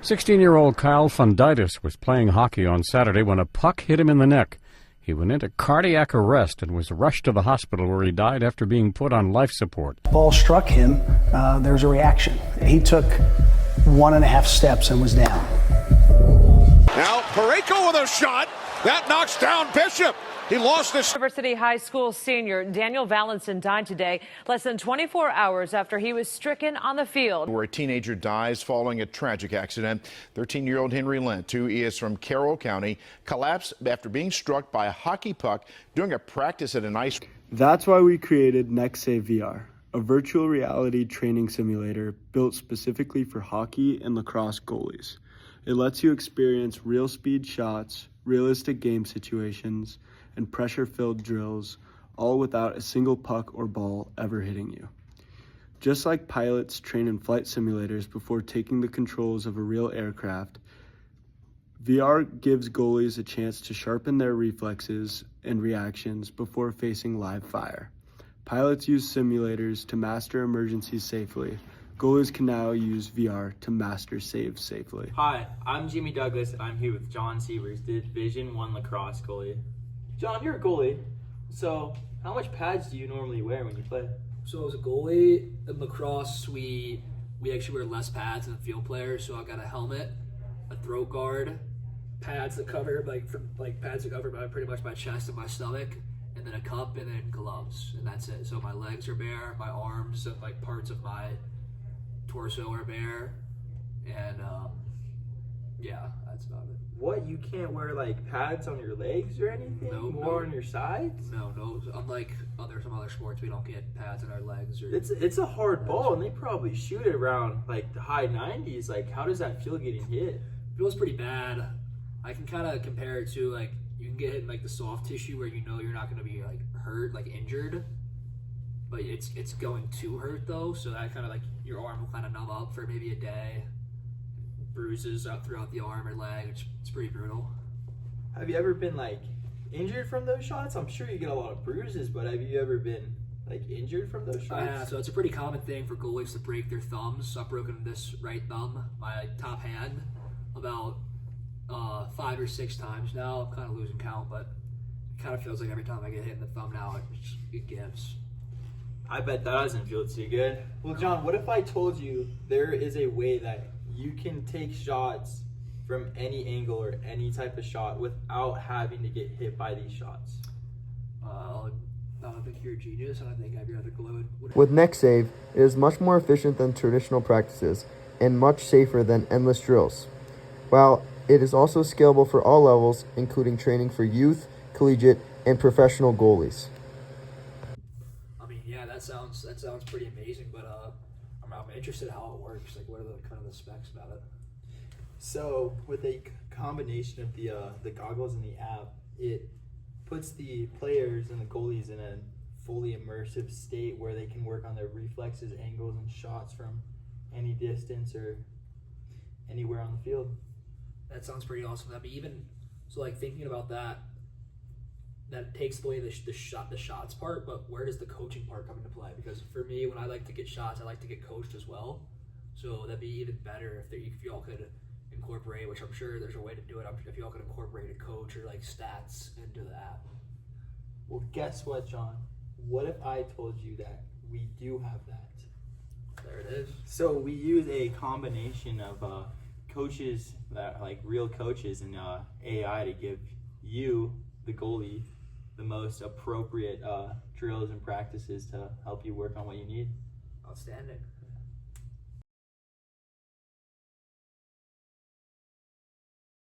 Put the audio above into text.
16-year-old Kyle Funditis was playing hockey on Saturday when a puck hit him in the neck. He went into cardiac arrest and was rushed to the hospital where he died after being put on life support. Ball struck him. There was a reaction. He took 1.5 steps and was down. Now Parayko with a shot. That knocks down Bishop. He lost his... University High School senior Daniel Valenson died today, less than 24 hours after he was stricken on the field. Where a teenager dies following a tragic accident. 13-year-old Henry Lent, who is from Carroll County, collapsed after being struck by a hockey puck during a practice at an ice... That's why we created NextSave VR, a virtual reality training simulator built specifically for hockey and lacrosse goalies. It lets you experience real speed shots, realistic game situations, and pressure-filled drills, all without a single puck or ball ever hitting you. Just like pilots train in flight simulators before taking the controls of a real aircraft, VR gives goalies a chance to sharpen their reflexes and reactions before facing live fire. Pilots use simulators to master emergencies safely. Goalies can now use VR to master saves safely. Hi, I'm Jimmy Douglas, and I'm here with John Sievers, the Division I lacrosse goalie. John, you're a goalie, so how much pads do you normally wear when you play? So as a goalie in lacrosse, we actually wear less pads than field players. So I've got a helmet, a throat guard, pads that cover pads that cover pretty much my chest and my stomach, and then a cup, and then gloves, and that's it. So my legs are bare, my arms and like parts of my torso are bare, and yeah, that's about it. What, you can't wear like pads on your legs or anything? No. On your sides? No. Unlike some other sports, we don't get pads on our legs. It's a hard ball, and they probably shoot it around like the high 90s. Like, how does that feel getting hit? It feels pretty bad. I can kind of compare it to like you can get hit in like the soft tissue where you know you're not going to be like hurt, like injured, but it's going to hurt though. So that kind of like your arm will kind of numb up for maybe a day. Bruises up throughout the arm or leg, which it's pretty brutal. Have you ever been like injured from those shots? I'm sure you get a lot of bruises, but have you ever been like injured from those shots? Yeah, so it's a pretty common thing for goalies to break their thumbs. So I've broken this right thumb, my top hand, about 5 or 6 times now. I'm kind of losing count, but it kind of feels like every time I get hit in the thumb now, it gives. I bet that doesn't feel too good. Well, John, what if I told you there is a way that you can take shots from any angle or any type of shot without having to get hit by these shots? I think you're a genius, and I think every other goalie would. With NextSave, it is much more efficient than traditional practices and much safer than endless drills. While it is also scalable for all levels, including training for youth, collegiate, and professional goalies. I mean, yeah, that sounds pretty amazing, but I'm interested in how it works. Like, what are the kind of the specs about it? So, with a combination of the goggles and the app, it puts the players and the goalies in a fully immersive state where they can work on their reflexes, angles, and shots from any distance or anywhere on the field. That sounds pretty awesome. That'd be even so. Like thinking about that takes away the shots part. But where does the coaching part come into play? Because for me, when I like to get shots, I like to get coached as well. So that'd be even better if y'all could incorporate, which I'm sure there's a way to do it. If y'all could incorporate a coach or like stats into the app. Well, guess what, John? What if I told you that we do have that? There it is. So we use a combination of coaches, that like real coaches, and AI to give you, the goalie, the most appropriate drills and practices to help you work on what you need. Outstanding.